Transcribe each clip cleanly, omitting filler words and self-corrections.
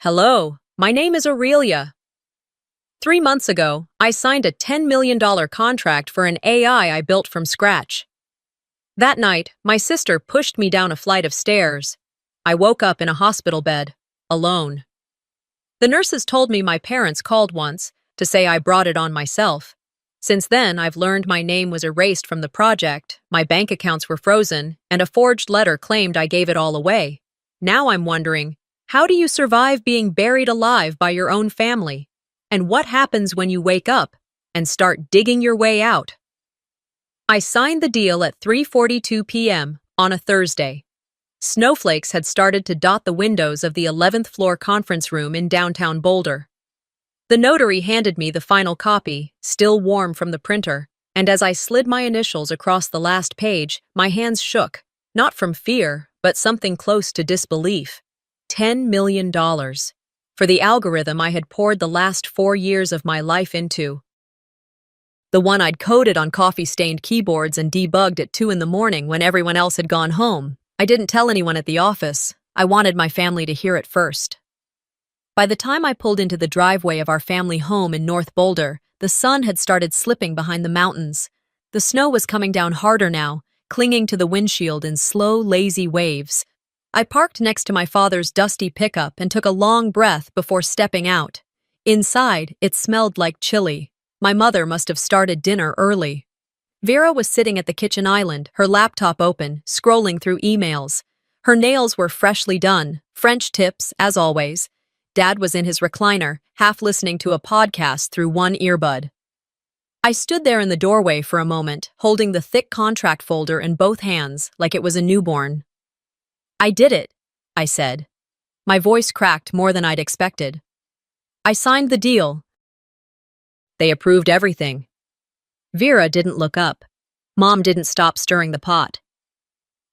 Hello, my name is Aurelia. 3 months ago, I signed a $10 million contract for an AI I built from scratch. That night, my sister pushed me down a flight of stairs. I woke up in a hospital bed, alone. The nurses told me my parents called once to say I brought it on myself. Since then, I've learned my name was erased from the project, my bank accounts were frozen, and a forged letter claimed I gave it all away. Now I'm wondering, how do you survive being buried alive by your own family? And what happens when you wake up and start digging your way out? I signed the deal at 3:42 p.m. on a Thursday. Snowflakes had started to dot the windows of the 11th floor conference room in downtown Boulder. The notary handed me the final copy, still warm from the printer, and as I slid my initials across the last page, my hands shook, not from fear, but something close to disbelief. $10 million. For the algorithm I had poured the last 4 years of my life into. The one I'd coded on coffee-stained keyboards and debugged at 2 in the morning when everyone else had gone home. I didn't tell anyone at the office. I wanted my family to hear it first. By the time I pulled into the driveway of our family home in North Boulder, the sun had started slipping behind the mountains. The snow was coming down harder now, clinging to the windshield in slow, lazy waves. I parked next to my father's dusty pickup and took a long breath before stepping out. Inside, it smelled like chili. My mother must have started dinner early. Vera was sitting at the kitchen island, her laptop open, scrolling through emails. Her nails were freshly done, French tips, as always. Dad was in his recliner, half listening to a podcast through one earbud. I stood there in the doorway for a moment, holding the thick contract folder in both hands, like it was a newborn. "I did it," I said. My voice cracked more than I'd expected. "I signed the deal." They approved everything. Vera didn't look up. Mom didn't stop stirring the pot.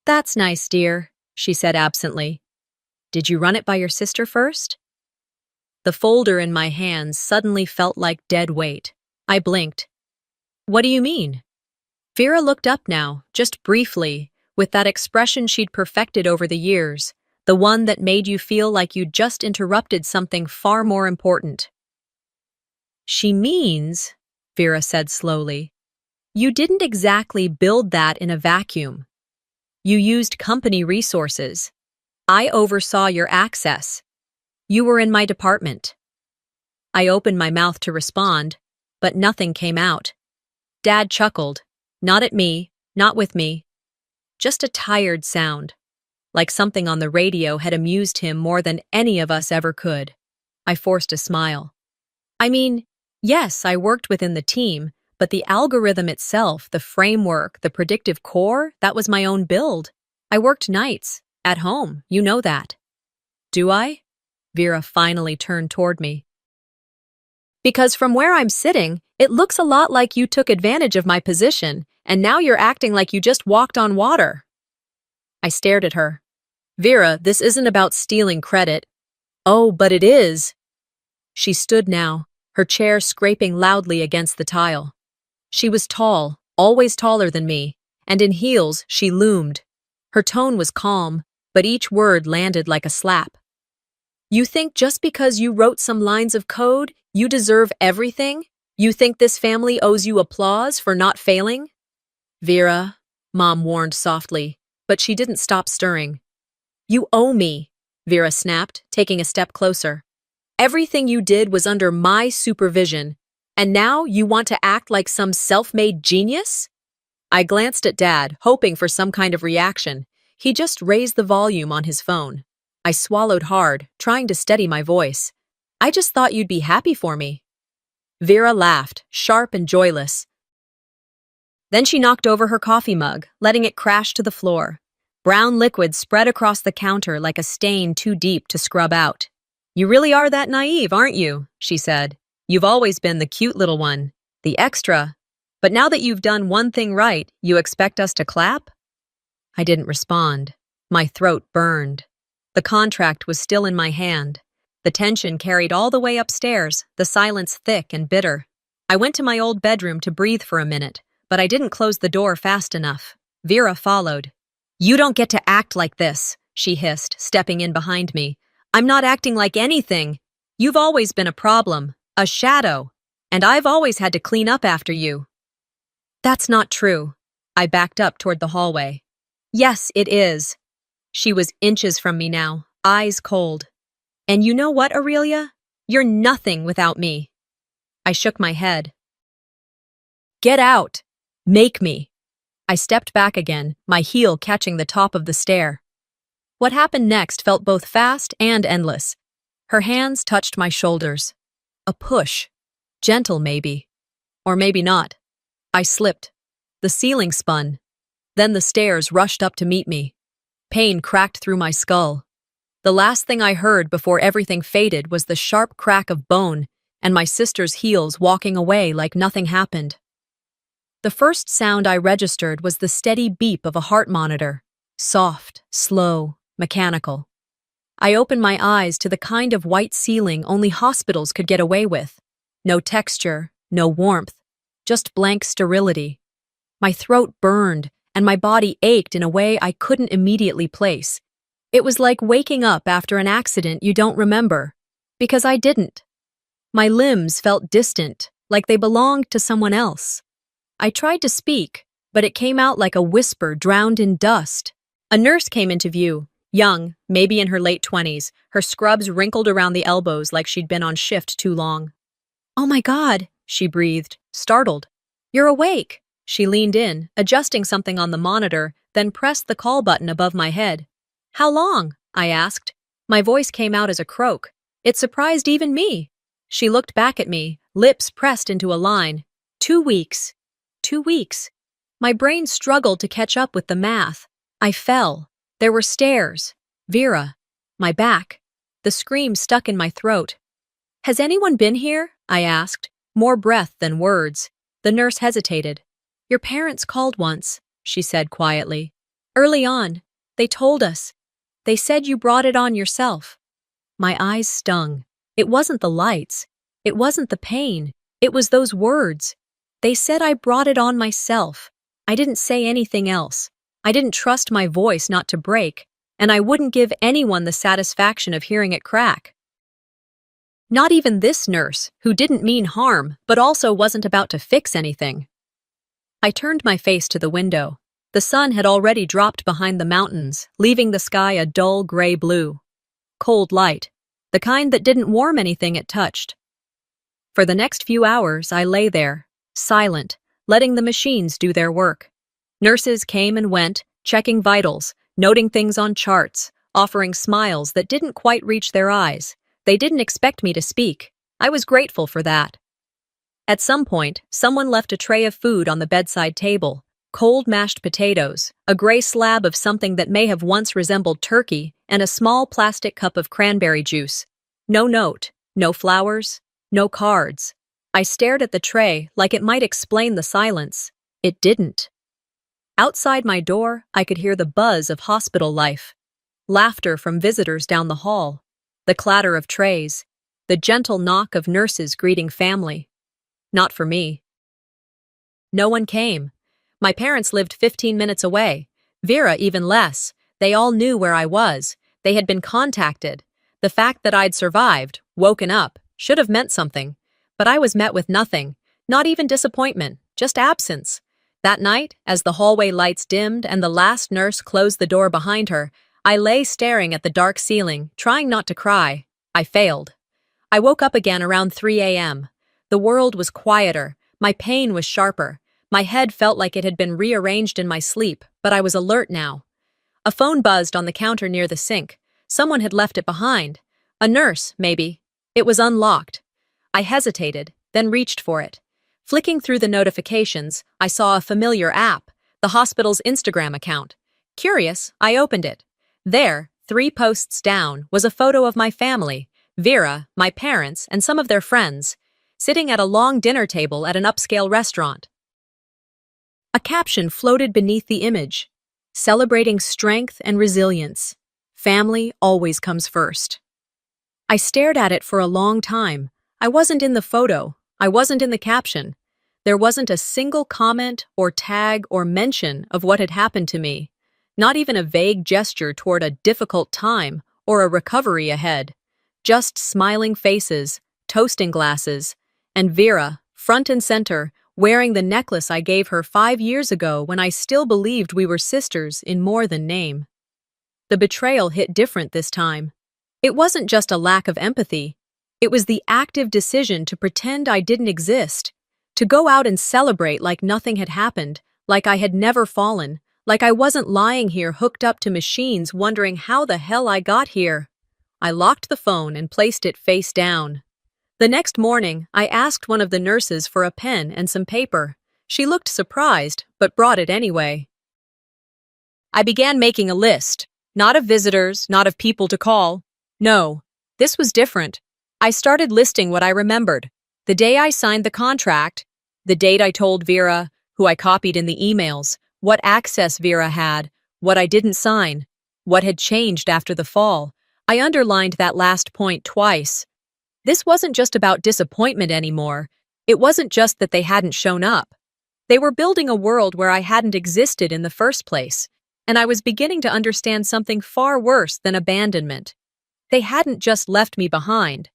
"That's nice, dear," she said absently. "Did you run it by your sister first?" The folder in my hands suddenly felt like dead weight. I blinked. "What do you mean?" Vera looked up now, just briefly, with that expression she'd perfected over the years, the one that made you feel like you'd just interrupted something far more important. "She means," Vera said slowly, "you didn't exactly build that in a vacuum. You used company resources. I oversaw your access. You were in my department." I opened my mouth to respond, but nothing came out. Dad chuckled, not at me, not with me. Just a tired sound, like something on the radio had amused him more than any of us ever could. I forced a smile. "I mean, yes, I worked within the team, but the algorithm itself, the framework, the predictive core, that was my own build. I worked nights, at home, you know that." "Do I?" Vera finally turned toward me. "Because from where I'm sitting, it looks a lot like you took advantage of my position, and now you're acting like you just walked on water." I stared at her. "Vera, this isn't about stealing credit." "Oh, but it is." She stood now, her chair scraping loudly against the tile. She was tall, always taller than me, and in heels she loomed. Her tone was calm, but each word landed like a slap. "You think just because you wrote some lines of code, you deserve everything? You think this family owes you applause for not failing?" "Vera," Mom warned softly, but she didn't stop stirring. "You owe me," Vera snapped, taking a step closer. "Everything you did was under my supervision, and now you want to act like some self-made genius?" I glanced at Dad, hoping for some kind of reaction. He just raised the volume on his phone. I swallowed hard, trying to steady my voice. "I just thought you'd be happy for me." Vera laughed, sharp and joyless. Then she knocked over her coffee mug, letting it crash to the floor. Brown liquid spread across the counter like a stain too deep to scrub out. "You really are that naive, aren't you?" she said. "You've always been the cute little one, the extra. But now that you've done one thing right, you expect us to clap?" I didn't respond. My throat burned. The contract was still in my hand. The tension carried all the way upstairs, the silence thick and bitter. I went to my old bedroom to breathe for a minute, but I didn't close the door fast enough. Vera followed. "You don't get to act like this," she hissed, stepping in behind me. I'm not acting like anything. You've always been a problem, a shadow, and I've always had to clean up after you. That's not true. I backed up toward the hallway. Yes, it is. She was inches from me now, eyes cold. And you know what, Aurelia? You're nothing without me. I shook my head. Get out. Make me. I stepped back again, my heel catching the top of the stair. What happened next felt both fast and endless. Her hands touched my shoulders. A push. Gentle, maybe. Or maybe not. I slipped. The ceiling spun. Then the stairs rushed up to meet me. Pain cracked through my skull. The last thing I heard before everything faded was the sharp crack of bone and my sister's heels walking away like nothing happened. The first sound I registered was the steady beep of a heart monitor. Soft, slow, mechanical. I opened my eyes to the kind of white ceiling only hospitals could get away with. No texture, no warmth, just blank sterility. My throat burned, and my body ached in a way I couldn't immediately place. It was like waking up after an accident you don't remember, because I didn't. My limbs felt distant, like they belonged to someone else. I tried to speak, but it came out like a whisper drowned in dust. A nurse came into view, young, maybe in her late 20s, her scrubs wrinkled around the elbows like she'd been on shift too long. "Oh my God," she breathed, startled. "You're awake." She leaned in, adjusting something on the monitor, then pressed the call button above my head. "How long?" I asked. My voice came out as a croak. It surprised even me. She looked back at me, lips pressed into a line. 2 weeks. 2 weeks. My brain struggled to catch up with the math. I fell. There were stairs. Vera. My back. The scream stuck in my throat. "Has anyone been here?" I asked, more breath than words. The nurse hesitated. "Your parents called once," she said quietly. "Early on. They told us. They said you brought it on yourself." My eyes stung. It wasn't the lights. It wasn't the pain. It was those words. They said I brought it on myself. I didn't say anything else. I didn't trust my voice not to break, and I wouldn't give anyone the satisfaction of hearing it crack. Not even this nurse, who didn't mean harm, but also wasn't about to fix anything. I turned my face to the window. The sun had already dropped behind the mountains, leaving the sky a dull gray blue. Cold light, the kind that didn't warm anything it touched. For the next few hours, I lay there, silent, letting the machines do their work. Nurses came and went, checking vitals, noting things on charts, offering smiles that didn't quite reach their eyes. They didn't expect me to speak. I was grateful for that. At some point, someone left a tray of food on the bedside table. Cold mashed potatoes, a gray slab of something that may have once resembled turkey, and a small plastic cup of cranberry juice. No note, no flowers, no cards. I stared at the tray like it might explain the silence. It didn't. Outside my door, I could hear the buzz of hospital life. Laughter from visitors down the hall. The clatter of trays. The gentle knock of nurses greeting family. Not for me. No one came. My parents lived 15 minutes away. Vera even less. They all knew where I was. They had been contacted. The fact that I'd survived, woken up, should have meant something. But I was met with nothing. Not even disappointment, just absence. That night, as the hallway lights dimmed and the last nurse closed the door behind her, I lay staring at the dark ceiling, trying not to cry. I failed. I woke up again around 3 a.m. The world was quieter. My pain was sharper. My head felt like it had been rearranged in my sleep, but I was alert now. A phone buzzed on the counter near the sink. Someone had left it behind. A nurse, maybe. It was unlocked. I hesitated, then reached for it. Flicking through the notifications, I saw a familiar app, the hospital's Instagram account. Curious, I opened it. There, 3 posts down, was a photo of my family, Vera, my parents, and some of their friends, sitting at a long dinner table at an upscale restaurant. A caption floated beneath the image, celebrating strength and resilience. Family always comes first. I stared at it for a long time. I wasn't in the photo. I wasn't in the caption. There wasn't a single comment or tag or mention of what had happened to me. Not even a vague gesture toward a difficult time or a recovery ahead. Just smiling faces, toasting glasses, and Vera, front and center, wearing the necklace I gave her 5 years ago when I still believed we were sisters in more than name. The betrayal hit different this time. It wasn't just a lack of empathy. It was the active decision to pretend I didn't exist, to go out and celebrate like nothing had happened, like I had never fallen, like I wasn't lying here hooked up to machines wondering how the hell I got here. I locked the phone and placed it face down. The next morning, I asked one of the nurses for a pen and some paper. She looked surprised, but brought it anyway. I began making a list, not of visitors, not of people to call. No, this was different. I started listing what I remembered. The day I signed the contract, the date I told Vera, who I copied in the emails, what access Vera had, what I didn't sign, what had changed after the fall. I underlined that last point twice. This wasn't just about disappointment anymore. It wasn't just that they hadn't shown up. They were building a world where I hadn't existed in the first place, and I was beginning to understand something far worse than abandonment. They hadn't just left me behind.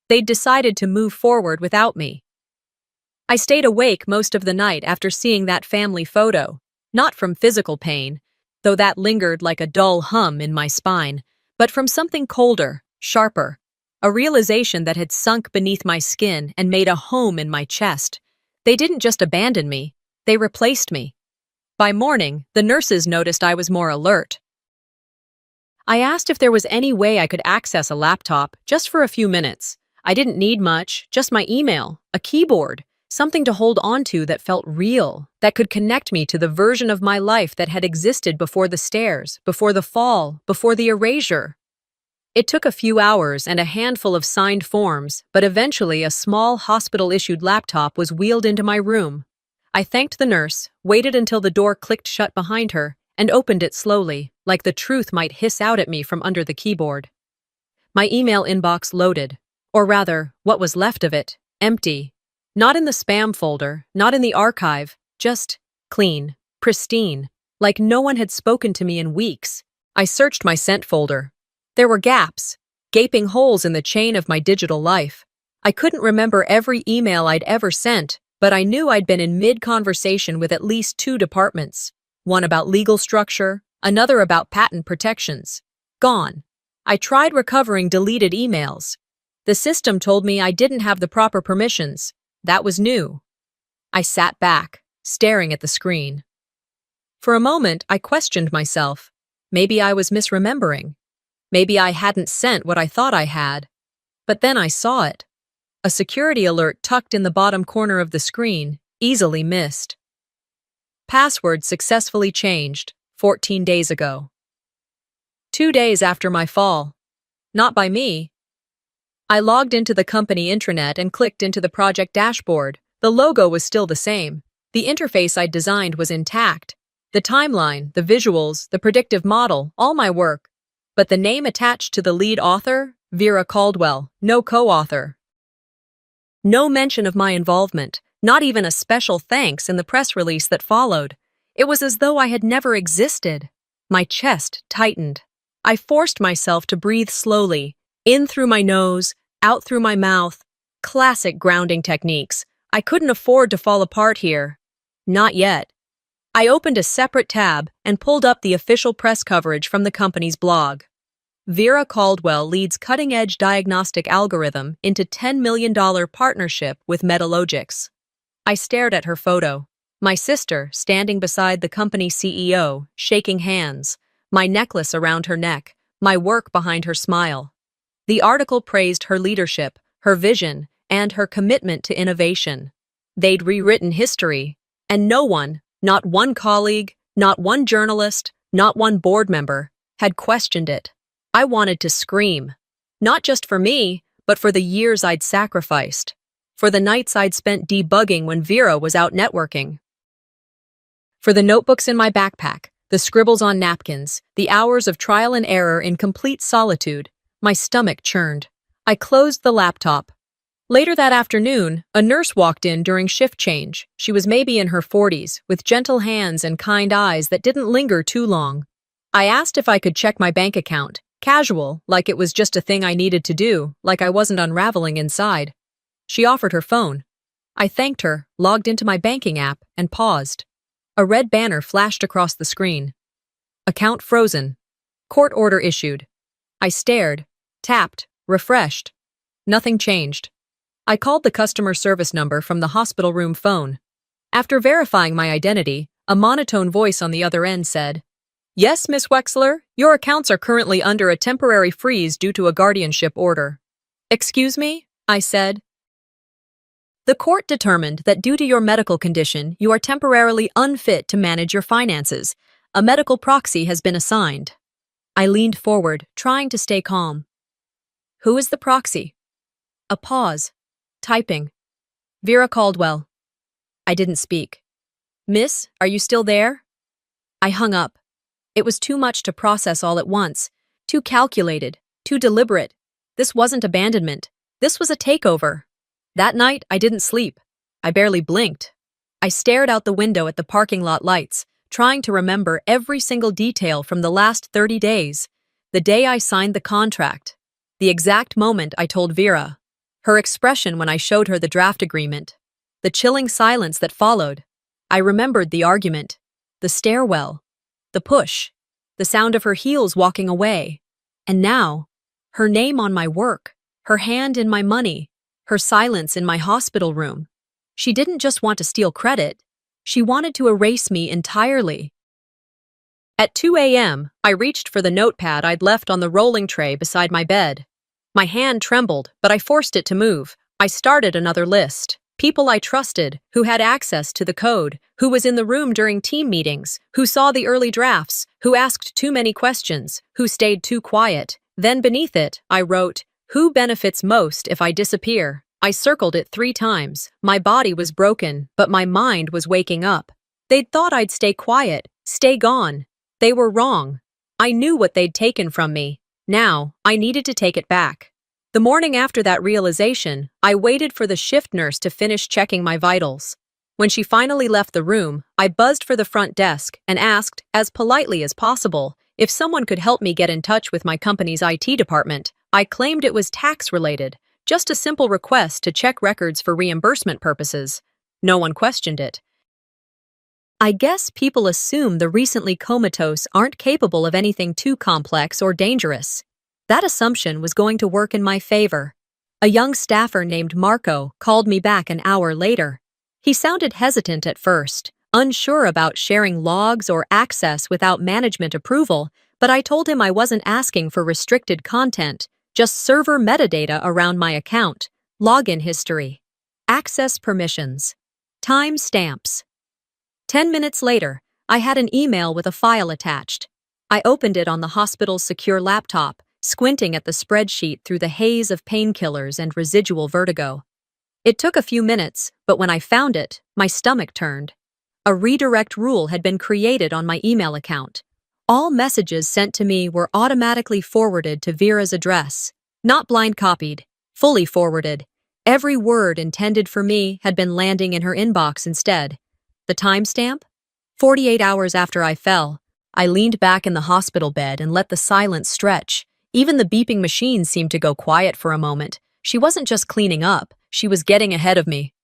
They'd decided to move forward without me. I stayed awake most of the night after seeing that family photo, not from physical pain, though that lingered like a dull hum in my spine, but from something colder, sharper, a realization that had sunk beneath my skin and made a home in my chest. They didn't just abandon me, they replaced me. By morning, the nurses noticed I was more alert. I asked if there was any way I could access a laptop, just for a few minutes. I didn't need much, just my email, a keyboard, something to hold onto that felt real, that could connect me to the version of my life that had existed before the stairs, before the fall, before the erasure. It took a few hours and a handful of signed forms, but eventually a small hospital-issued laptop was wheeled into my room. I thanked the nurse, waited until the door clicked shut behind her, and opened it slowly, like the truth might hiss out at me from under the keyboard. My email inbox loaded, or rather, what was left of it, empty. Not in the spam folder, not in the archive, just clean, pristine, like no one had spoken to me in weeks. I searched my sent folder. There were gaps, gaping holes in the chain of my digital life. I couldn't remember every email I'd ever sent, but I knew I'd been in mid-conversation with at least 2 departments, one about legal structure, another about patent protections. Gone. I tried recovering deleted emails. The system told me I didn't have the proper permissions. That was new. I sat back, staring at the screen. For a moment, I questioned myself. Maybe I was misremembering. Maybe I hadn't sent what I thought I had. But then I saw it. A security alert tucked in the bottom corner of the screen, easily missed. Password successfully changed, 14 days ago. 2 days after my fall. Not by me. I logged into the company intranet and clicked into the project dashboard. The logo was still the same. The interface I'd designed was intact. The timeline, the visuals, the predictive model, all my work. But the name attached to the lead author, Vera Caldwell, no co-author. No mention of my involvement, not even a special thanks in the press release that followed. It was as though I had never existed. My chest tightened. I forced myself to breathe slowly, in through my nose, out through my mouth. Classic grounding techniques. I couldn't afford to fall apart here. Not yet. I opened a separate tab and pulled up the official press coverage from the company's blog. Vera Caldwell leads cutting-edge diagnostic algorithm into $10 million partnership with Metalogics. I stared at her photo. My sister standing beside the company CEO, shaking hands, my necklace around her neck, my work behind her smile. The article praised her leadership, her vision, and her commitment to innovation. They'd rewritten history, and no one, not one colleague, not one journalist, not one board member, had questioned it. I wanted to scream. Not just for me, but for the years I'd sacrificed. For the nights I'd spent debugging when Vera was out networking. For the notebooks in my backpack, the scribbles on napkins, the hours of trial and error in complete solitude. My stomach churned. I closed the laptop. Later that afternoon, a nurse walked in during shift change. She was maybe in her 40s, with gentle hands and kind eyes that didn't linger too long. I asked if I could check my bank account, Casual, like it was just a thing I needed to do, like I wasn't unraveling inside. She offered her phone. I thanked her, logged into my banking app, and paused. A red banner flashed across the screen. Account frozen. Court order issued. I stared, tapped, refreshed. Nothing changed. I called the customer service number from the hospital room phone. After verifying my identity, a monotone voice on the other end said, "Yes, Miss Wexler, your accounts are currently under a temporary freeze due to a guardianship order." "Excuse me?" I said. "The court determined that due to your medical condition, you are temporarily unfit to manage your finances. A medical proxy has been assigned." I leaned forward, trying to stay calm. "Who is the proxy?" A pause. Typing. "Vera Caldwell." I didn't speak. "Miss, are you still there?" I hung up. It was too much to process all at once. Too calculated. Too deliberate. This wasn't abandonment. This was a takeover. That night, I didn't sleep. I barely blinked. I stared out the window at the parking lot lights, trying to remember every single detail from the last 30 days. The day I signed the contract. The exact moment I told Vera. Her expression when I showed her the draft agreement. The chilling silence that followed. I remembered the argument. The stairwell. The push. The sound of her heels walking away. And now, her name on my work. Her hand in my money. Her silence in my hospital room. She didn't just want to steal credit. She wanted to erase me entirely. At 2 a.m., I reached for the notepad I'd left on the rolling tray beside my bed. My hand trembled, but I forced it to move. I started another list. People I trusted, who had access to the code, who was in the room during team meetings, who saw the early drafts, who asked too many questions, who stayed too quiet. Then beneath it, I wrote, "Who benefits most if I disappear?" I circled it 3 times. My body was broken, but my mind was waking up. They'd thought I'd stay quiet, stay gone. They were wrong. I knew what they'd taken from me. Now, I needed to take it back. The morning after that realization, I waited for the shift nurse to finish checking my vitals. When she finally left the room, I buzzed for the front desk and asked, as politely as possible, if someone could help me get in touch with my company's IT department. I claimed it was tax-related, just a simple request to check records for reimbursement purposes. No one questioned it. I guess people assume the recently comatose aren't capable of anything too complex or dangerous. That assumption was going to work in my favor. A young staffer named Marco called me back an hour later. He sounded hesitant at first, unsure about sharing logs or access without management approval, but I told him I wasn't asking for restricted content, just server metadata around my account, login history, access permissions, time stamps. 10 minutes later, I had an email with a file attached. I opened it on the hospital's secure laptop, squinting at the spreadsheet through the haze of painkillers and residual vertigo. It took a few minutes, but when I found it, my stomach turned. A redirect rule had been created on my email account. All messages sent to me were automatically forwarded to Vera's address, not blind copied, fully forwarded. Every word intended for me had been landing in her inbox instead. The timestamp? 48 hours after I fell. I leaned back in the hospital bed and let the silence stretch. Even the beeping machine seemed to go quiet for a moment. She wasn't just cleaning up, she was getting ahead of me.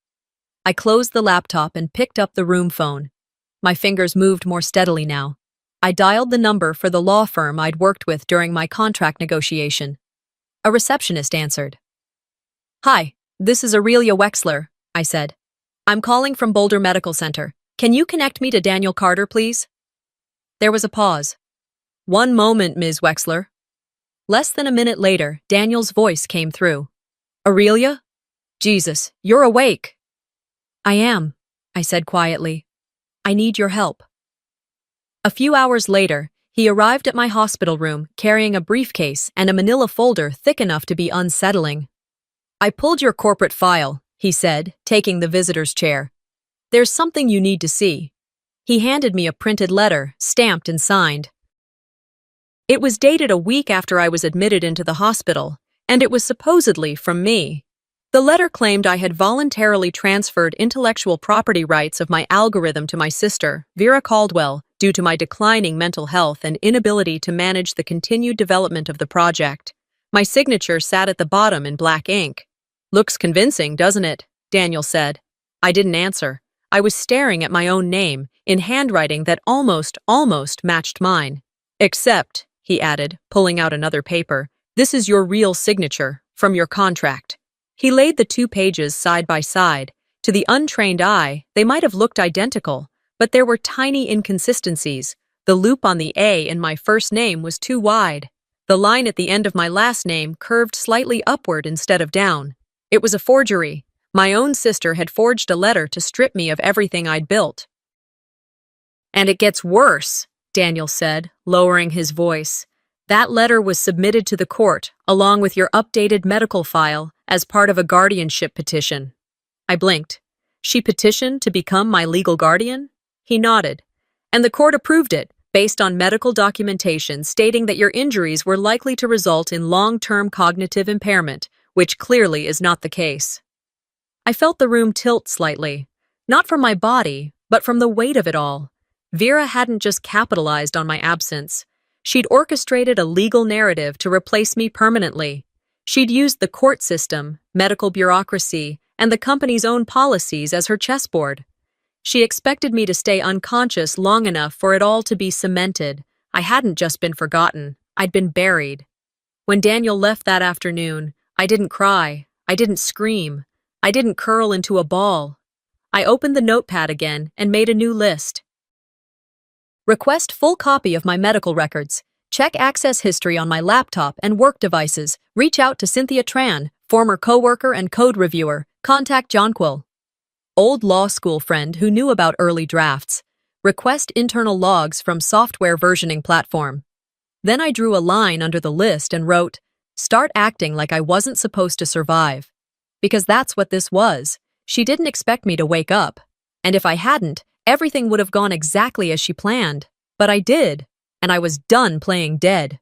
I closed the laptop and picked up the room phone. My fingers moved more steadily now. I dialed the number for the law firm I'd worked with during my contract negotiation. A receptionist answered. "Hi, this is Aurelia Wexler," I said. "I'm calling from Boulder Medical Center. Can you connect me to Daniel Carter, please?" There was a pause. "One moment, Ms. Wexler." Less than a minute later, Daniel's voice came through. "Aurelia? Jesus, you're awake." "I am," I said quietly. "I need your help." A few hours later, he arrived at my hospital room carrying a briefcase and a manila folder thick enough to be unsettling. "I pulled your corporate file," he said, taking the visitor's chair. "There's something you need to see." He handed me a printed letter, stamped and signed. It was dated a week after I was admitted into the hospital, and it was supposedly from me. The letter claimed I had voluntarily transferred intellectual property rights of my algorithm to my sister, Vera Caldwell, due to my declining mental health and inability to manage the continued development of the project. My signature sat at the bottom in black ink. "Looks convincing, doesn't it?" Daniel said. I didn't answer. I was staring at my own name, in handwriting that almost matched mine. "Except," he added, pulling out another paper, "this is your real signature, from your contract." He laid the 2 pages side by side. To the untrained eye, they might have looked identical, but there were tiny inconsistencies. The loop on the A in my first name was too wide. The line at the end of my last name curved slightly upward instead of down. It was a forgery. My own sister had forged a letter to strip me of everything I'd built. "And it gets worse," Daniel said, lowering his voice. "That letter was submitted to the court, along with your updated medical file, as part of a guardianship petition." I blinked. "She petitioned to become my legal guardian?" He nodded. "And the court approved it, based on medical documentation stating that your injuries were likely to result in long-term cognitive impairment, which clearly is not the case." I felt the room tilt slightly, not from my body, but from the weight of it all. Vera hadn't just capitalized on my absence. She'd orchestrated a legal narrative to replace me permanently. She'd used the court system, medical bureaucracy, and the company's own policies as her chessboard. She expected me to stay unconscious long enough for it all to be cemented. I hadn't just been forgotten, I'd been buried. When Daniel left that afternoon, I didn't cry, I didn't scream, I didn't curl into a ball. I opened the notepad again and made a new list. Request full copy of my medical records. Check access history on my laptop and work devices. Reach out to Cynthia Tran, former coworker and code reviewer. Contact Jonquil, old law school friend who knew about early drafts. Request internal logs from software versioning platform. Then I drew a line under the list and wrote, "Start acting like I wasn't supposed to survive." Because that's what this was. She didn't expect me to wake up. And if I hadn't, everything would have gone exactly as she planned. But I did, and I was done playing dead.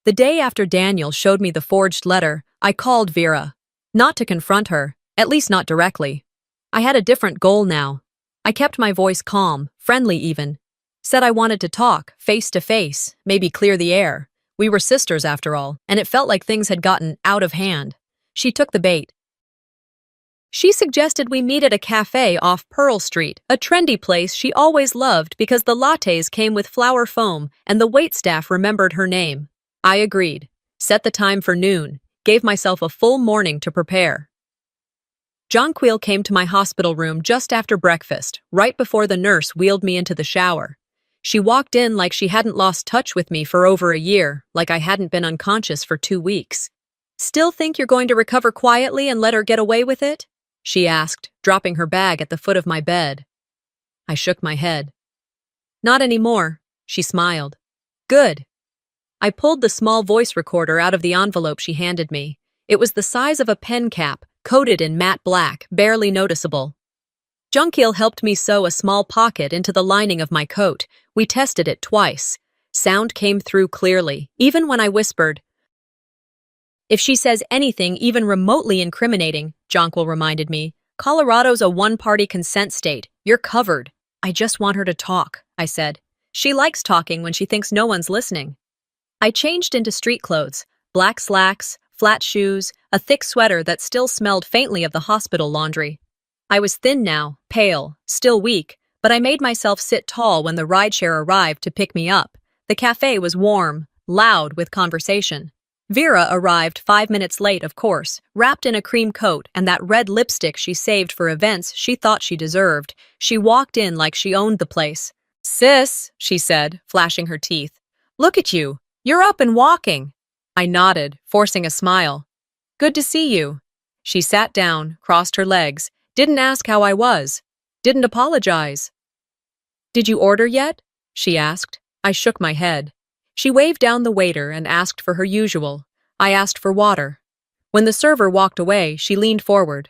The day after Daniel showed me the forged letter, I called Vera. Not to confront her, at least not directly. I had a different goal now. I kept my voice calm, friendly even. Said I wanted to talk, face to face, maybe clear the air. We were sisters after all, and it felt like things had gotten out of hand. She took the bait. She suggested we meet at a cafe off Pearl Street, a trendy place she always loved because the lattes came with flour foam and the waitstaff remembered her name. I agreed, set the time for noon, gave myself a full morning to prepare. Jonquil came to my hospital room just after breakfast, right before the nurse wheeled me into the shower. She walked in like she hadn't lost touch with me for over a year, like I hadn't been unconscious for 2 weeks. "Still think you're going to recover quietly and let her get away with it?" she asked, dropping her bag at the foot of my bed. I shook my head. "Not anymore," she smiled. "Good." I pulled the small voice recorder out of the envelope she handed me. It was the size of a pen cap, coated in matte black, barely noticeable. Jonquil helped me sew a small pocket into the lining of my coat. We tested it twice. Sound came through clearly, even when I whispered. "If she says anything even remotely incriminating," Jonquil reminded me, "Colorado's a one-party consent state. You're covered." "I just want her to talk," I said. "She likes talking when she thinks no one's listening." I changed into street clothes, black slacks, flat shoes, a thick sweater that still smelled faintly of the hospital laundry. I was thin now, pale, still weak, but I made myself sit tall when the rideshare arrived to pick me up. The cafe was warm, loud with conversation. Vera arrived 5 minutes late, of course, wrapped in a cream coat and that red lipstick she saved for events she thought she deserved. She walked in like she owned the place. "Sis," she said, flashing her teeth. "Look at you. You're up and walking." I nodded, forcing a smile. "Good to see you." She sat down, crossed her legs, didn't ask how I was, didn't apologize. "Did you order yet?" she asked. I shook my head. She waved down the waiter and asked for her usual. I asked for water. When the server walked away, she leaned forward.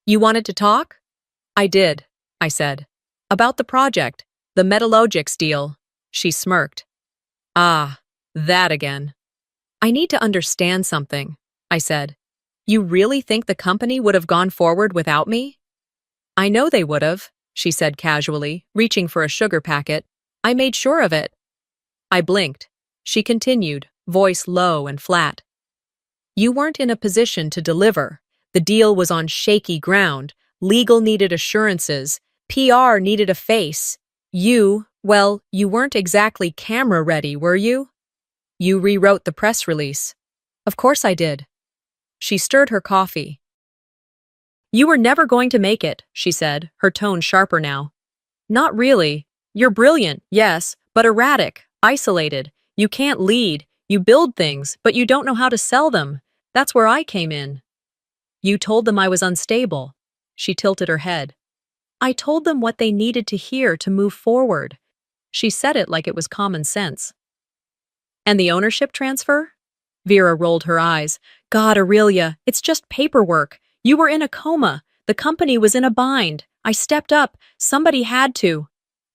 "You wanted to talk?" "I did," I said. "About the project, the Metalogics deal." She smirked. "Ah, that again." "I need to understand something," I said. "You really think the company would have gone forward without me?" "I know they would have," she said casually, reaching for a sugar packet. I made sure of it. I blinked. She continued, voice low and flat. You weren't in a position to deliver. The deal was on shaky ground. Legal needed assurances. PR needed a face. You weren't exactly camera ready, were you? You rewrote the press release. Of course I did. She stirred her coffee. You were never going to make it, she said, her tone sharper now. Not really. You're brilliant, yes, but erratic, isolated. You can't lead. You build things, but you don't know how to sell them. That's where I came in. You told them I was unstable. She tilted her head. I told them what they needed to hear to move forward. She said it like it was common sense. And the ownership transfer? Vera rolled her eyes. God, Aurelia, it's just paperwork. You were in a coma. The company was in a bind. I stepped up. Somebody had to.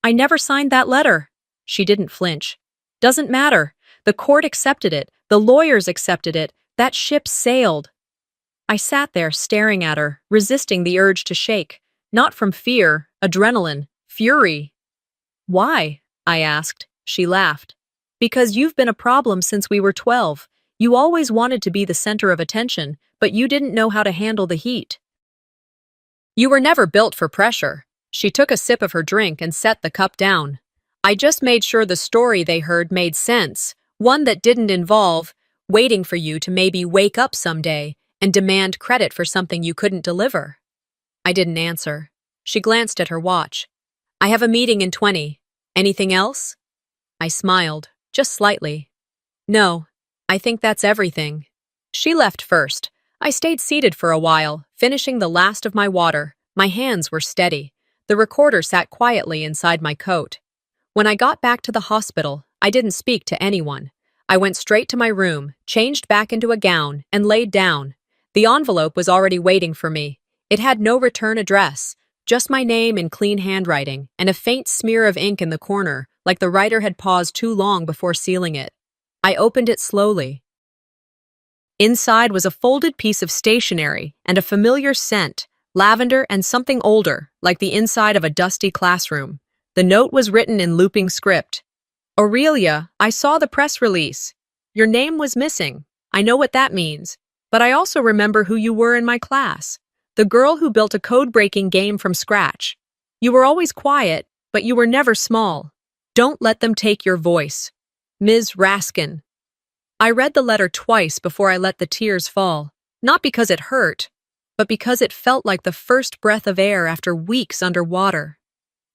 I never signed that letter. She didn't flinch. Doesn't matter. The court accepted it. The lawyers accepted it. That ship sailed. I sat there staring at her, resisting the urge to shake. Not from fear, adrenaline, fury. Why? I asked. She laughed. Because you've been a problem since we were 12. You always wanted to be the center of attention, but you didn't know how to handle the heat. You were never built for pressure. She took a sip of her drink and set the cup down. I just made sure the story they heard made sense, one that didn't involve waiting for you to maybe wake up someday and demand credit for something you couldn't deliver. I didn't answer. She glanced at her watch. I have a meeting in 20. Anything else? I smiled, just slightly. No, I think that's everything. She left first. I stayed seated for a while, finishing the last of my water. My hands were steady. The recorder sat quietly inside my coat. When I got back to the hospital, I didn't speak to anyone. I went straight to my room, changed back into a gown, and laid down. The envelope was already waiting for me. It had no return address, just my name in clean handwriting, and a faint smear of ink in the corner, like the writer had paused too long before sealing it. I opened it slowly. Inside was a folded piece of stationery and a familiar scent, lavender and something older, like the inside of a dusty classroom. The note was written in looping script. Aurelia, I saw the press release. Your name was missing. I know what that means. But I also remember who you were in my class. The girl who built a code-breaking game from scratch. You were always quiet, but you were never small. Don't let them take your voice. Ms. Raskin. I read the letter twice before I let the tears fall. Not because it hurt, but because it felt like the first breath of air after weeks underwater.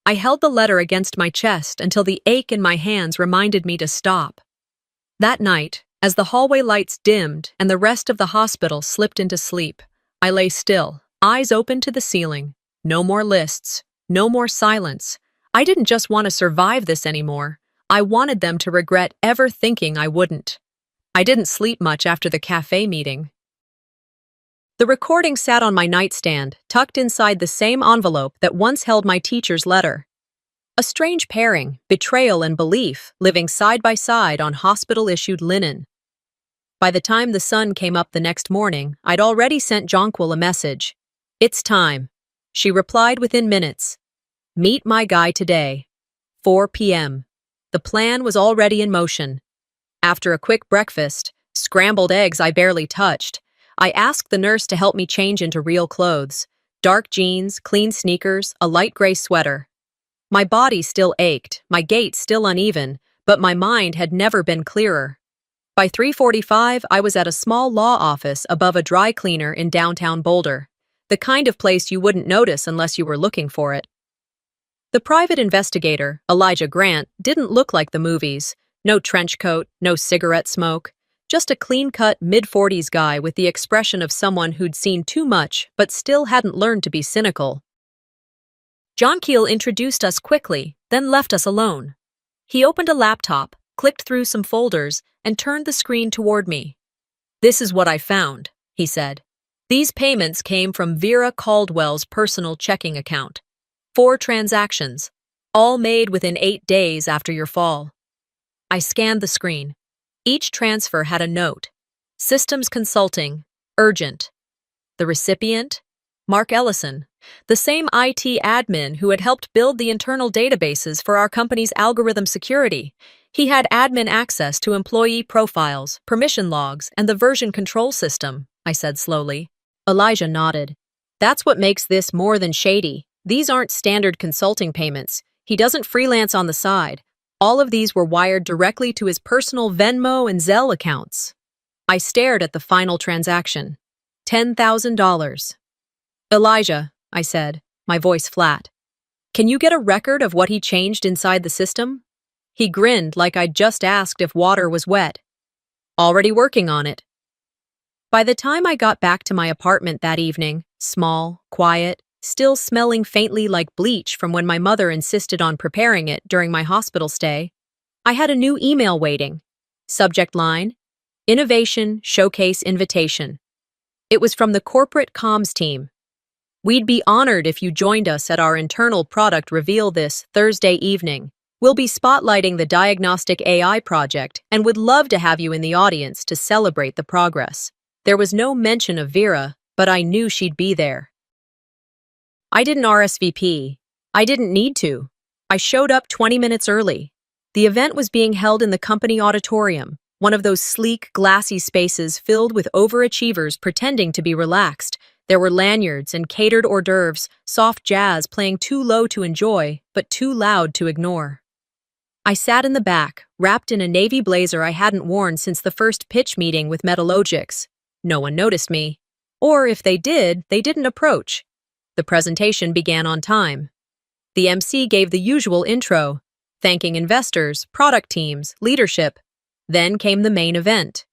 I held the letter against my chest until the ache in my hands reminded me to stop. That night, as the hallway lights dimmed and the rest of the hospital slipped into sleep, I lay still, eyes open to the ceiling. No more lists, no more silence. I didn't just want to survive this anymore. I wanted them to regret ever thinking I wouldn't. I didn't sleep much after the cafe meeting. The recording sat on my nightstand, tucked inside the same envelope that once held my teacher's letter. A strange pairing, betrayal and belief, living side by side on hospital-issued linen. By the time the sun came up the next morning, I'd already sent Jonquil a message. It's time. She replied within minutes. Meet my guy today. 4 p.m. The plan was already in motion. After a quick breakfast, scrambled eggs I barely touched, I asked the nurse to help me change into real clothes. Dark jeans, clean sneakers, a light gray sweater. My body still ached, my gait still uneven, but my mind had never been clearer. By 3:45, I was at a small law office above a dry cleaner in downtown Boulder, the kind of place you wouldn't notice unless you were looking for it. The private investigator, Elijah Grant, didn't look like the movies. No trench coat, no cigarette smoke. Just a clean-cut, mid-40s guy with the expression of someone who'd seen too much but still hadn't learned to be cynical. Jonquil introduced us quickly, then left us alone. He opened a laptop, clicked through some folders, and turned the screen toward me. This is what I found, he said. These payments came from Vera Caldwell's personal checking account. 4 transactions, all made within 8 days after your fall. I scanned the screen. Each transfer had a note. Systems Consulting, urgent. The recipient? Mark Ellison, the same IT admin who had helped build the internal databases for our company's algorithm security. He had admin access to employee profiles, permission logs, and the version control system, I said slowly. Elijah nodded. That's what makes this more than shady. These aren't standard consulting payments. He doesn't freelance on the side. All of these were wired directly to his personal Venmo and Zelle accounts. I stared at the final transaction. $10,000. Elijah, I said, my voice flat. Can you get a record of what he changed inside the system? He grinned like I'd just asked if water was wet. Already working on it. By the time I got back to my apartment that evening, small, quiet, still smelling faintly like bleach from when my mother insisted on preparing it during my hospital stay, I had a new email waiting. Subject line, Innovation Showcase Invitation. It was from the corporate comms team. We'd be honored if you joined us at our internal product reveal this Thursday evening. We'll be spotlighting the diagnostic AI project and would love to have you in the audience to celebrate the progress. There was no mention of Vera, but I knew she'd be there. I didn't RSVP. I didn't need to. I showed up 20 minutes early. The event was being held in the company auditorium, one of those sleek, glassy spaces filled with overachievers pretending to be relaxed. There were lanyards and catered hors d'oeuvres, soft jazz playing too low to enjoy, but too loud to ignore. I sat in the back, wrapped in a navy blazer I hadn't worn since the first pitch meeting with Metalogics. No one noticed me. Or if they did, they didn't approach. The presentation began on time. The MC gave the usual intro, thanking investors, product teams, leadership. Then came the main event.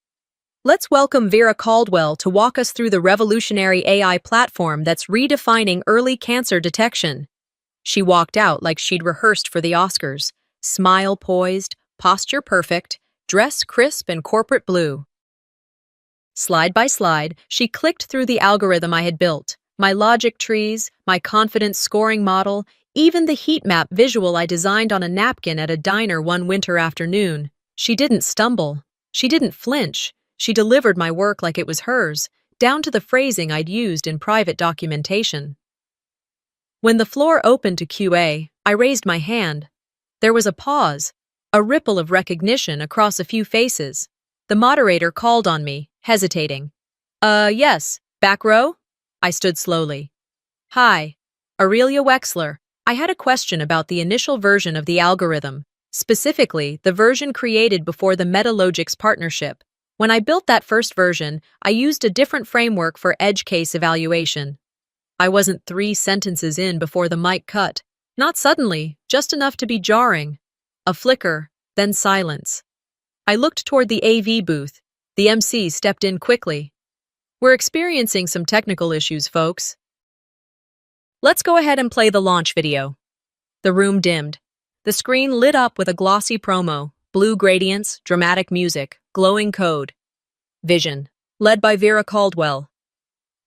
Let's welcome Vera Caldwell to walk us through the revolutionary AI platform that's redefining early cancer detection. She walked out like she'd rehearsed for the Oscars, smile poised, posture perfect, dress crisp and corporate blue. Slide by slide, she clicked through the algorithm I had built, my logic trees, my confidence scoring model, even the heat map visual I designed on a napkin at a diner one winter afternoon. She didn't stumble. She didn't flinch. She delivered my work like it was hers, down to the phrasing I'd used in private documentation. When the floor opened to QA, I raised my hand. There was a pause, a ripple of recognition across a few faces. The moderator called on me, hesitating. Yes, back row? I stood slowly. Hi, Aurelia Wexler. I had a question about the initial version of the algorithm, specifically the version created before the Metalogics partnership. When I built that first version, I used a different framework for edge case evaluation. I wasn't 3 sentences in before the mic cut. Not suddenly, just enough to be jarring. A flicker, then silence. I looked toward the AV booth. The MC stepped in quickly. We're experiencing some technical issues, folks. Let's go ahead and play the launch video. The room dimmed. The screen lit up with a glossy promo, blue gradients, dramatic music, glowing code. Vision, led by Vera Caldwell.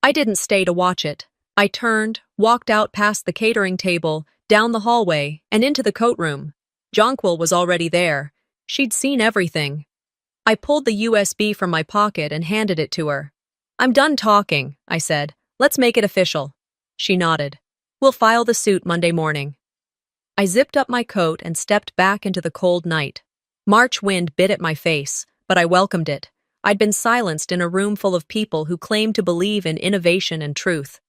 I didn't stay to watch it. I turned, walked out past the catering table, down the hallway, and into the coat room. Jonquil was already there. She'd seen everything. I pulled the USB from my pocket and handed it to her. I'm done talking, I said. Let's make it official. She nodded. We'll file the suit Monday morning. I zipped up my coat and stepped back into the cold night. March wind bit at my face, but I welcomed it. I'd been silenced in a room full of people who claimed to believe in innovation and truth.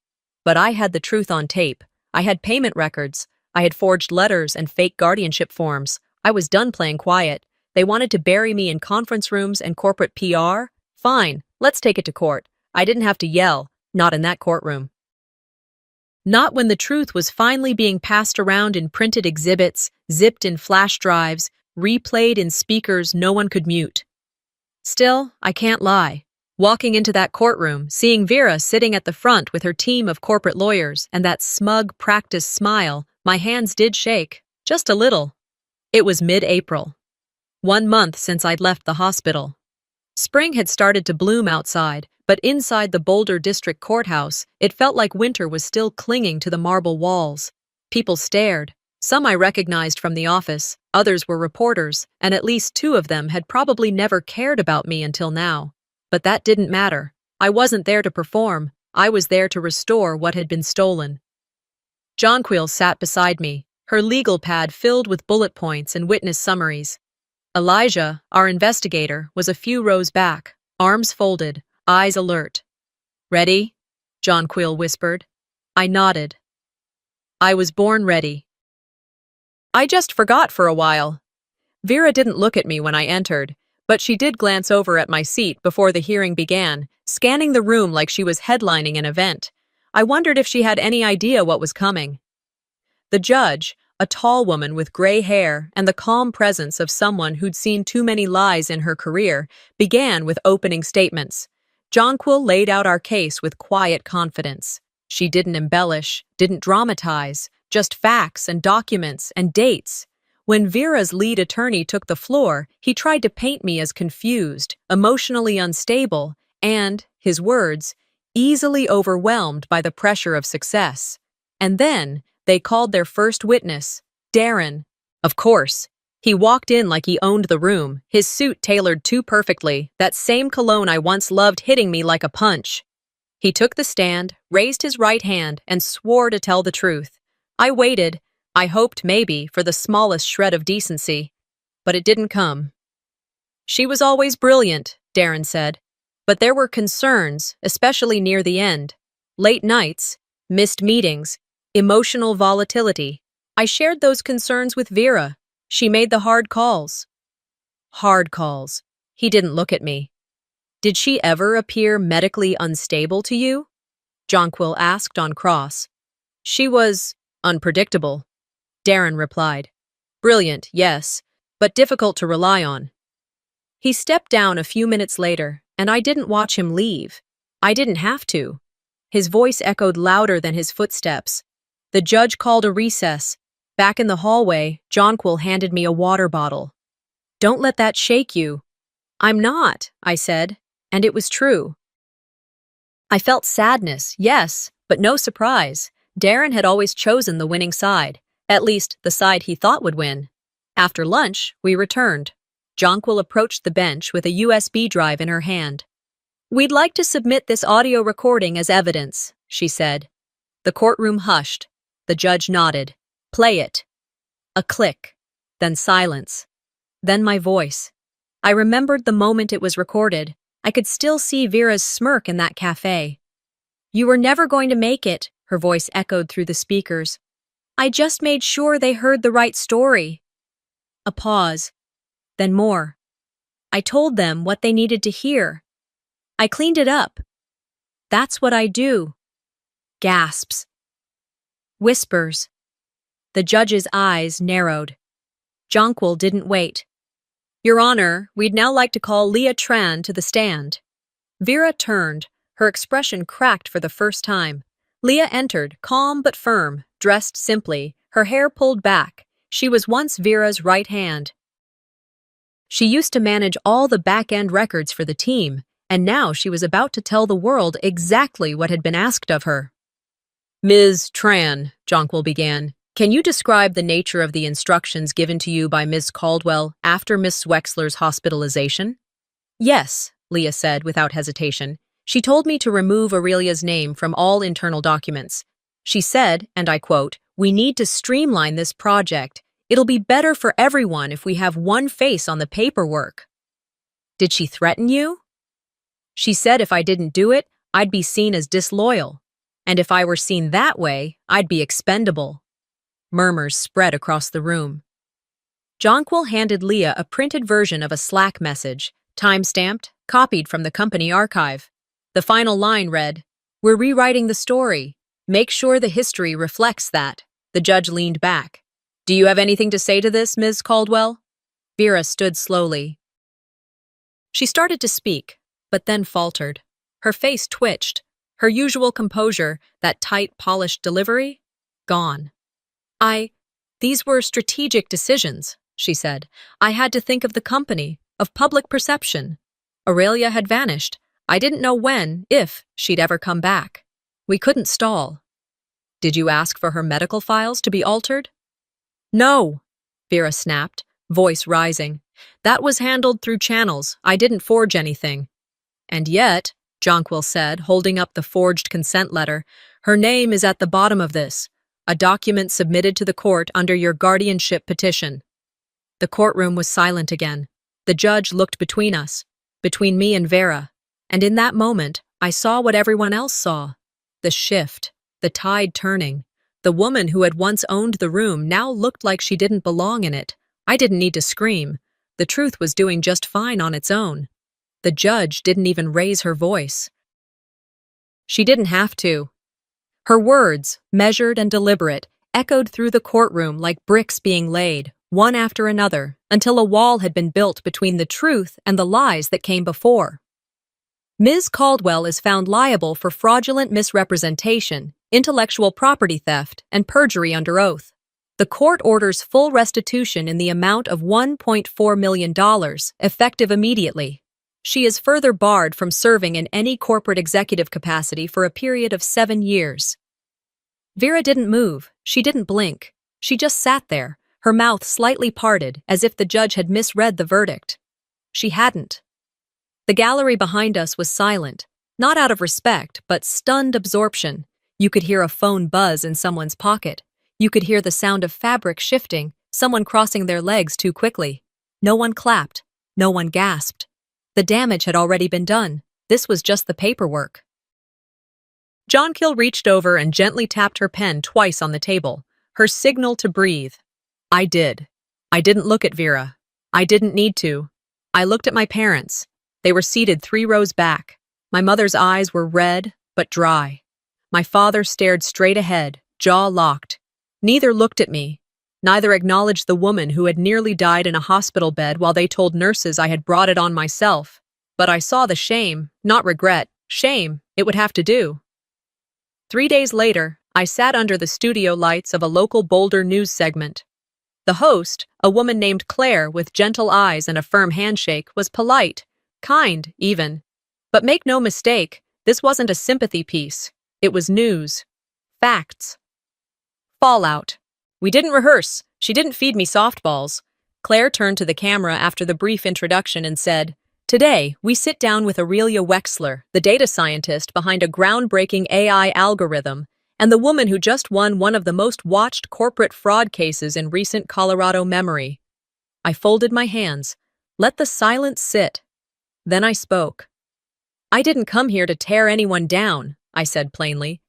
But I had the truth on tape. I had payment records. I had forged letters and fake guardianship forms. I was done playing quiet. They wanted to bury me in conference rooms and corporate PR? Fine, let's take it to court. I didn't have to yell, not in that courtroom. Not when the truth was finally being passed around in printed exhibits, zipped in flash drives, replayed in speakers no one could mute. Still, I can't lie. Walking into that courtroom, seeing Vera sitting at the front with her team of corporate lawyers and that smug, practiced smile, my hands did shake, just a little. It was mid-April. 1 month since I'd left the hospital. Spring had started to bloom outside, but inside the Boulder District Courthouse, it felt like winter was still clinging to the marble walls. People stared. Some I recognized from the office, others were reporters, and at least 2 of them had probably never cared about me until now. But that didn't matter. I wasn't there to perform. I was there to restore what had been stolen. Jonquil sat beside me, her legal pad filled with bullet points and witness summaries. Elijah, our investigator, was a few rows back, arms folded, eyes alert. "Ready?" Jonquil whispered. I nodded. I was born ready. I just forgot for a while. Vera didn't look at me when I entered, but she did glance over at my seat before the hearing began, scanning the room like she was headlining an event. I wondered if she had any idea what was coming. The judge, a tall woman with gray hair and the calm presence of someone who'd seen too many lies in her career, began with opening statements. Jonquil laid out our case with quiet confidence. She didn't embellish, didn't dramatize, just facts and documents and dates. When Vera's lead attorney took the floor, he tried to paint me as confused, emotionally unstable, and, his words, easily overwhelmed by the pressure of success. And then, they called their first witness, Darren. Of course, he walked in like he owned the room, his suit tailored too perfectly, that same cologne I once loved hitting me like a punch. He took the stand, raised his right hand, and swore to tell the truth. I waited. I hoped maybe for the smallest shred of decency, but it didn't come. "She was always brilliant," Darren said, "but there were concerns, especially near the end. Late nights, missed meetings, emotional volatility. I shared those concerns with Vera. She made the hard calls." Hard calls. He didn't look at me. "Did she ever appear medically unstable to you?" Jonquil asked on cross. "She was unpredictable," Darren replied. "Brilliant, yes, but difficult to rely on." He stepped down a few minutes later, and I didn't watch him leave. I didn't have to. His voice echoed louder than his footsteps. The judge called a recess. Back in the hallway, Jonquil handed me a water bottle. "Don't let that shake you." "I'm not," I said, and it was true. I felt sadness, yes, but no surprise. Darren had always chosen the winning side, at least the side he thought would win. After lunch, we returned. Jonquil approached the bench with a USB drive in her hand. "We'd like to submit this audio recording as evidence," she said. The courtroom hushed. The judge nodded. "Play it." A click, then silence, then my voice. I remembered the moment it was recorded. I could still see Vera's smirk in that cafe. "You were never going to make it," her voice echoed through the speakers. "I just made sure they heard the right story." A pause, then more. "I told them what they needed to hear. I cleaned it up. That's what I do." Gasps. Whispers. The judge's eyes narrowed. Jonquil didn't wait. "Your Honor, we'd now like to call Leah Tran to the stand." Vera turned, her expression cracked for the first time. Leah entered, calm but firm, dressed simply, her hair pulled back. She was once Vera's right hand. She used to manage all the back-end records for the team, and now she was about to tell the world exactly what had been asked of her. "Ms. Tran," Jonquil began, "can you describe the nature of the instructions given to you by Ms. Caldwell after Miss Wexler's hospitalization?" "Yes," Leah said without hesitation. "She told me to remove Aurelia's name from all internal documents. She said, and I quote, 'We need to streamline this project. It'll be better for everyone if we have one face on the paperwork.'" "Did she threaten you?" "She said if I didn't do it, I'd be seen as disloyal. And if I were seen that way, I'd be expendable." Murmurs spread across the room. Jonquil handed Leah a printed version of a Slack message, time-stamped, copied from the company archive. The final line read, "We're rewriting the story. Make sure the history reflects that." The judge leaned back. "Do you have anything to say to this, Ms. Caldwell?" Vera stood slowly. She started to speak, but then faltered. Her face twitched. Her usual composure, that tight, polished delivery, gone. These were strategic decisions," she said. "I had to think of the company, of public perception. Aurelia had vanished. I didn't know when, if, she'd ever come back. We couldn't stall." "Did you ask for her medical files to be altered?" "No," Vera snapped, voice rising. "That was handled through channels. I didn't forge anything." "And yet," Jonquil said, holding up the forged consent letter. Her name is at the bottom of this, a document submitted to the court under your guardianship petition. The courtroom was silent again. The judge looked between us, between me and Vera, and in that moment, I saw what everyone else saw. The shift, the tide turning. The woman who had once owned the room now looked like she didn't belong in it. I didn't need to scream. The truth was doing just fine on its own. The judge didn't even raise her voice. She didn't have to. Her words, measured and deliberate, echoed through the courtroom like bricks being laid, one after another, until a wall had been built between the truth and the lies that came before. Ms. Caldwell is found liable for fraudulent misrepresentation, intellectual property theft, and perjury under oath. The court orders full restitution in the amount of $1.4 million, effective immediately. She is further barred from serving in any corporate executive capacity for a period of 7 years. Vera didn't move. She didn't blink. She just sat there, her mouth slightly parted, as if the judge had misread the verdict. She hadn't. The gallery behind us was silent, not out of respect, but stunned absorption. You could hear a phone buzz in someone's pocket. You could hear the sound of fabric shifting, someone crossing their legs too quickly. No one clapped. No one gasped. The damage had already been done. This was just the paperwork. Jonquil reached over and gently tapped her pen twice on the table, her signal to breathe. I did. I didn't look at Vera. I didn't need to. I looked at my parents. They were seated 3 rows back. My mother's eyes were red, but dry. My father stared straight ahead, jaw locked. Neither looked at me. Neither acknowledged the woman who had nearly died in a hospital bed while they told nurses I had brought it on myself. But I saw the shame, not regret, shame, it would have to do. 3 days later, I sat under the studio lights of a local Boulder news segment. The host, a woman named Claire with gentle eyes and a firm handshake, was polite, kind, even. But make no mistake, this wasn't a sympathy piece. It was news. Facts. Fallout. We didn't rehearse. She didn't feed me softballs. Claire turned to the camera after the brief introduction and said, "Today, we sit down with Aurelia Wexler, the data scientist behind a groundbreaking AI algorithm, and the woman who just won one of the most watched corporate fraud cases in recent Colorado memory." I folded my hands. Let the silence sit. Then I spoke. "I didn't come here to tear anyone down," I said plainly.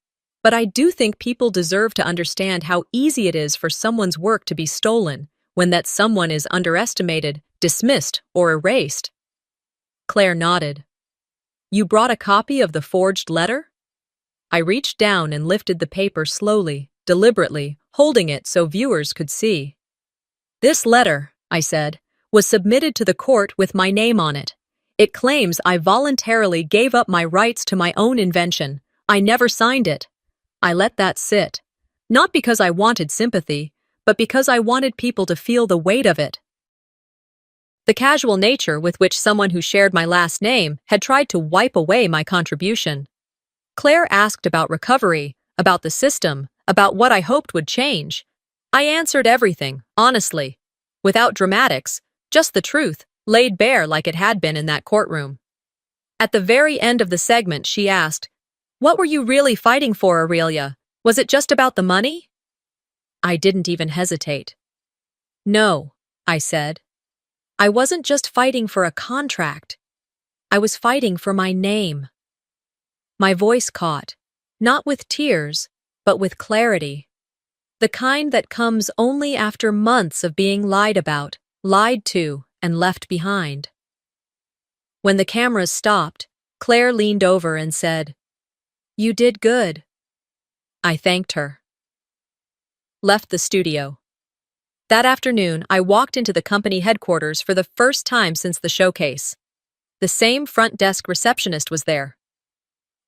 "But I do think people deserve to understand how easy it is for someone's work to be stolen when that someone is underestimated, dismissed, or erased." Claire nodded. "You brought a copy of the forged letter?" I reached down and lifted the paper slowly, deliberately, holding it so viewers could see. "This letter," I said, "was submitted to the court with my name on it. It claims I voluntarily gave up my rights to my own invention. I never signed it. I let that sit. Not because I wanted sympathy, but because I wanted people to feel the weight of it. The casual nature with which someone who shared my last name had tried to wipe away my contribution. Claire asked about recovery, about the system, about what I hoped would change. I answered everything, honestly, without dramatics, just the truth, laid bare like it had been in that courtroom. At the very end of the segment, she asked, "What were you really fighting for, Aurelia? Was it just about the money?" I didn't even hesitate. "No," I said. "I wasn't just fighting for a contract. I was fighting for my name." My voice caught, not with tears, but with clarity. The kind that comes only after months of being lied about, lied to, and left behind. When the cameras stopped, Claire leaned over and said, "You did good." I thanked her. Left the studio. That afternoon, I walked into the company headquarters for the first time since the showcase. The same front desk receptionist was there.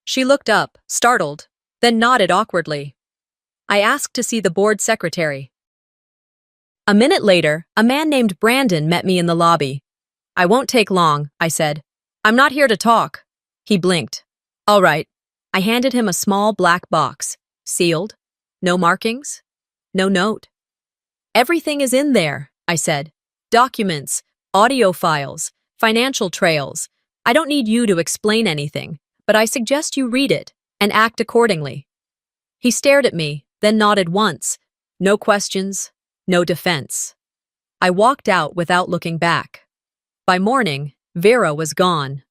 She looked up, startled, then nodded awkwardly. I asked to see the board secretary. A minute later, a man named Brandon met me in the lobby. "I won't take long," I said. "I'm not here to talk." He blinked. "All right." I handed him a small black box, sealed, no markings, no note. "Everything is in there," I said. "Documents, audio files, financial trails. I don't need you to explain anything. but I suggest you read it and act accordingly." He stared at me, then nodded once. No questions, no defense. I walked out without looking back. By morning, Vera was gone.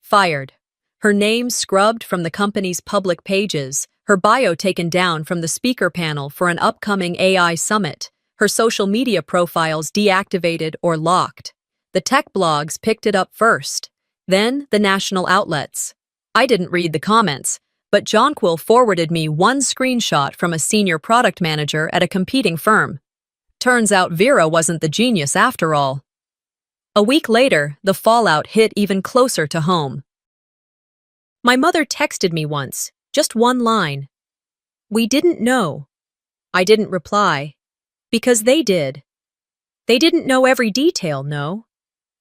Fired. Her name scrubbed from the company's public pages, her bio taken down from the speaker panel for an upcoming AI summit, her social media profiles deactivated or locked. The tech blogs picked it up first, then the national outlets. I didn't read the comments, but Jonquil forwarded me one screenshot from a senior product manager at a competing firm. Turns out Vera wasn't the genius after all. A week later, the fallout hit even closer to home. My mother texted me once, just one line. "We didn't know." I didn't reply. Because they did. They didn't know every detail, no.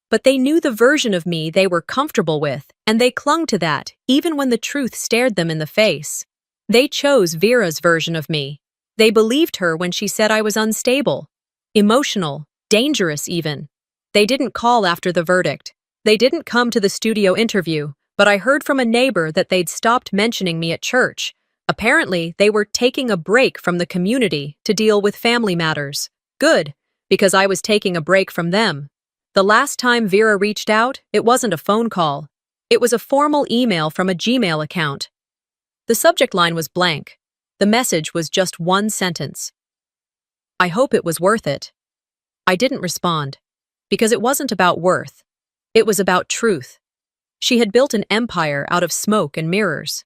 But they knew the version of me they were comfortable with, and they clung to that, even when the truth stared them in the face. They chose Vera's version of me. They believed her when she said I was unstable, emotional, dangerous even. They didn't call after the verdict. They didn't come to the studio interview, but I heard from a neighbor that they'd stopped mentioning me at church. Apparently, they were taking a break from the community to deal with family matters. Good, because I was taking a break from them. The last time Vera reached out, it wasn't a phone call. It was a formal email from a Gmail account. The subject line was blank. The message was just one sentence. "I hope it was worth it." I didn't respond, because it wasn't about worth. It was about truth. She had built an empire out of smoke and mirrors.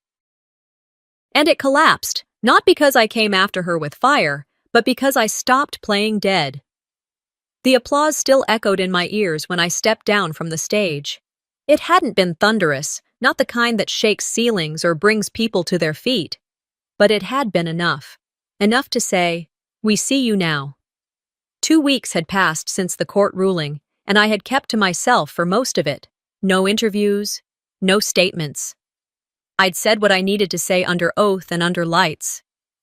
And it collapsed, not because I came after her with fire, but because I stopped playing dead. The applause still echoed in my ears when I stepped down from the stage. It hadn't been thunderous, not the kind that shakes ceilings or brings people to their feet. But it had been enough. Enough to say, "We see you now." 2 weeks had passed since the court ruling, and I had kept to myself for most of it. No interviews, no statements. I'd said what I needed to say under oath and under lights.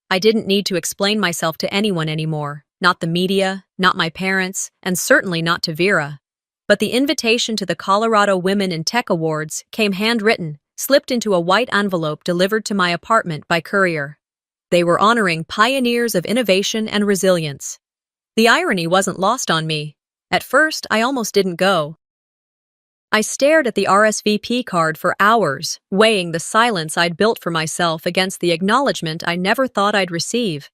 I didn't need to explain myself to anyone anymore, not the media, not my parents, and certainly not to Vera. But the invitation to the Colorado Women in Tech Awards came handwritten, slipped into a white envelope delivered to my apartment by courier. They were honoring pioneers of innovation and resilience. The irony wasn't lost on me. At first, I almost didn't go. I stared at the RSVP card for hours, weighing the silence I'd built for myself against the acknowledgement I never thought I'd receive.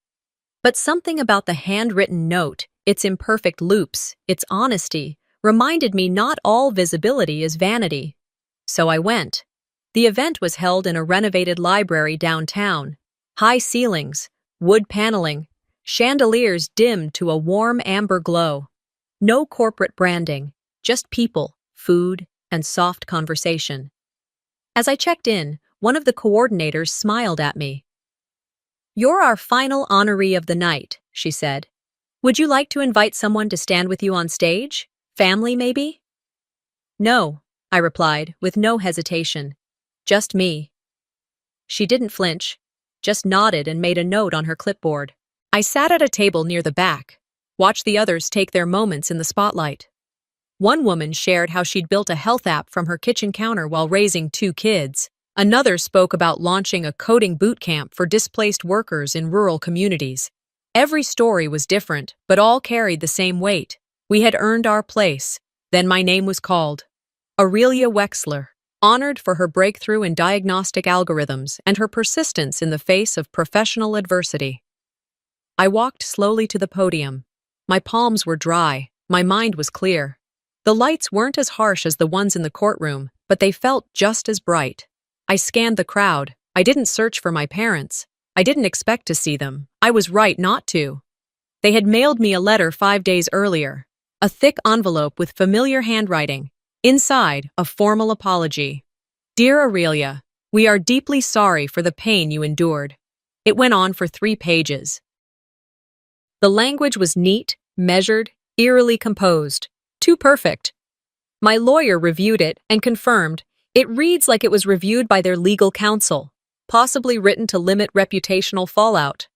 But something about the handwritten note, its imperfect loops, its honesty, reminded me not all visibility is vanity. So I went. The event was held in a renovated library downtown. High ceilings, wood paneling, chandeliers dimmed to a warm amber glow. No corporate branding, just people, food, and soft conversation. As I checked in, one of the coordinators smiled at me. "You're our final honoree of the night," she said. "Would you like to invite someone to stand with you on stage? Family, maybe?" "No," I replied, with no hesitation. "Just me." She didn't flinch, just nodded and made a note on her clipboard. I sat at a table near the back, watched the others take their moments in the spotlight. One woman shared how she'd built a health app from her kitchen counter while raising 2 kids. Another spoke about launching a coding boot camp for displaced workers in rural communities. Every story was different, but all carried the same weight. We had earned our place. Then my name was called. Aurelia Wexler, honored for her breakthrough in diagnostic algorithms and her persistence in the face of professional adversity. I walked slowly to the podium. My palms were dry, my mind was clear. The lights weren't as harsh as the ones in the courtroom, but they felt just as bright. I scanned the crowd. I didn't search for my parents. I didn't expect to see them. I was right not to. They had mailed me a letter 5 days earlier, a thick envelope with familiar handwriting. Inside, a formal apology. "Dear Aurelia, we are deeply sorry for the pain you endured." It went on for 3 pages. The language was neat, measured, eerily composed. Too perfect. My lawyer reviewed it and confirmed it reads like it was reviewed by their legal counsel, possibly written to limit reputational fallout.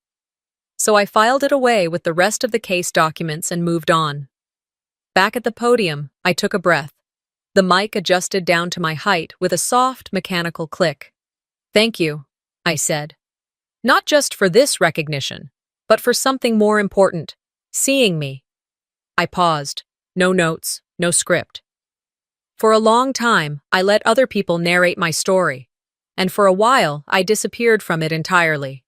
So I filed it away with the rest of the case documents and moved on. Back at the podium, I took a breath. The mic adjusted down to my height with a soft, mechanical click. Thank you, I said. Not just for this recognition, but for something more important, seeing me. I paused. No notes, no script. For a long time, I let other people narrate my story, and for a while, I disappeared from it entirely.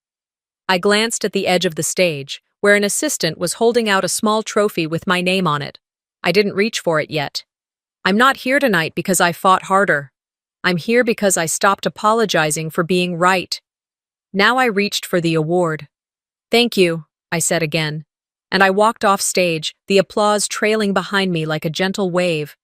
I glanced at the edge of the stage, where an assistant was holding out a small trophy with my name on it. I didn't reach for it yet. I'm not here tonight because I fought harder. I'm here because I stopped apologizing for being right. Now I reached for the award. Thank you, I said again, and I walked off stage, the applause trailing behind me like a gentle wave.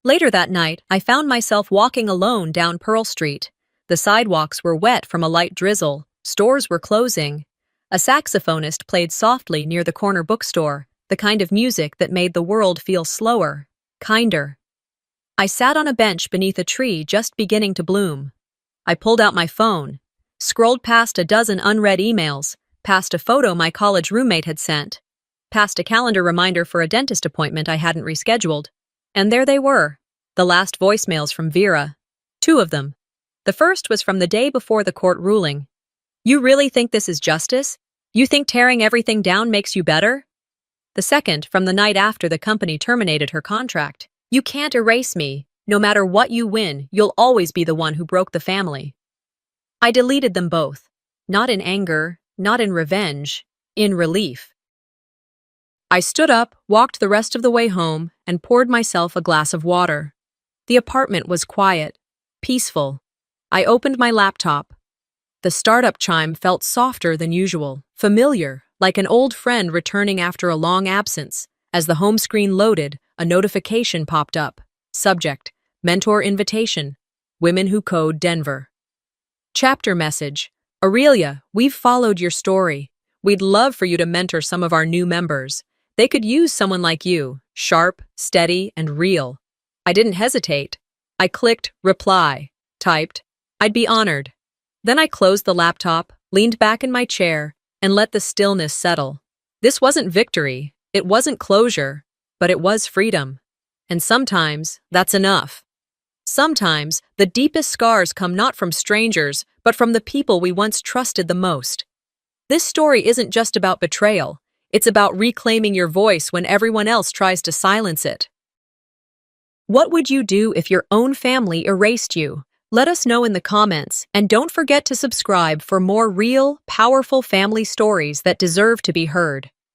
Later that night, I found myself walking alone down Pearl Street. The sidewalks were wet from a light drizzle, stores were closing. A saxophonist played softly near the corner bookstore, the kind of music that made the world feel slower, kinder. I sat on a bench beneath a tree just beginning to bloom. I pulled out my phone, scrolled past a dozen unread emails, past a photo my college roommate had sent, past a calendar reminder for a dentist appointment I hadn't rescheduled. And there they were, the last voicemails from Vera. 2 of them. The first was from the day before the court ruling. You really think this is justice? You think tearing everything down makes you better? The second, from the night after the company terminated her contract. You can't erase me. No matter what you win, you'll always be the one who broke the family. I deleted them both. Not in anger, not in revenge, in relief. I stood up, walked the rest of the way home, and poured myself a glass of water. The apartment was quiet, peaceful. I opened my laptop. The startup chime felt softer than usual, familiar, like an old friend returning after a long absence. As the home screen loaded, a notification popped up. Subject: Mentor Invitation. Women Who Code Denver. Chapter message: Aurelia, we've followed your story. We'd love for you to mentor some of our new members. They could use someone like you, sharp, steady, and real. I didn't hesitate. I clicked reply, typed, I'd be honored. Then I closed the laptop, leaned back in my chair, and let the stillness settle. This wasn't victory, it wasn't closure, but it was freedom. And sometimes, that's enough. Sometimes, the deepest scars come not from strangers, but from the people we once trusted the most. This story isn't just about betrayal. It's about reclaiming your voice when everyone else tries to silence it. What would you do if your own family erased you? Let us know in the comments, and don't forget to subscribe for more real, powerful family stories that deserve to be heard.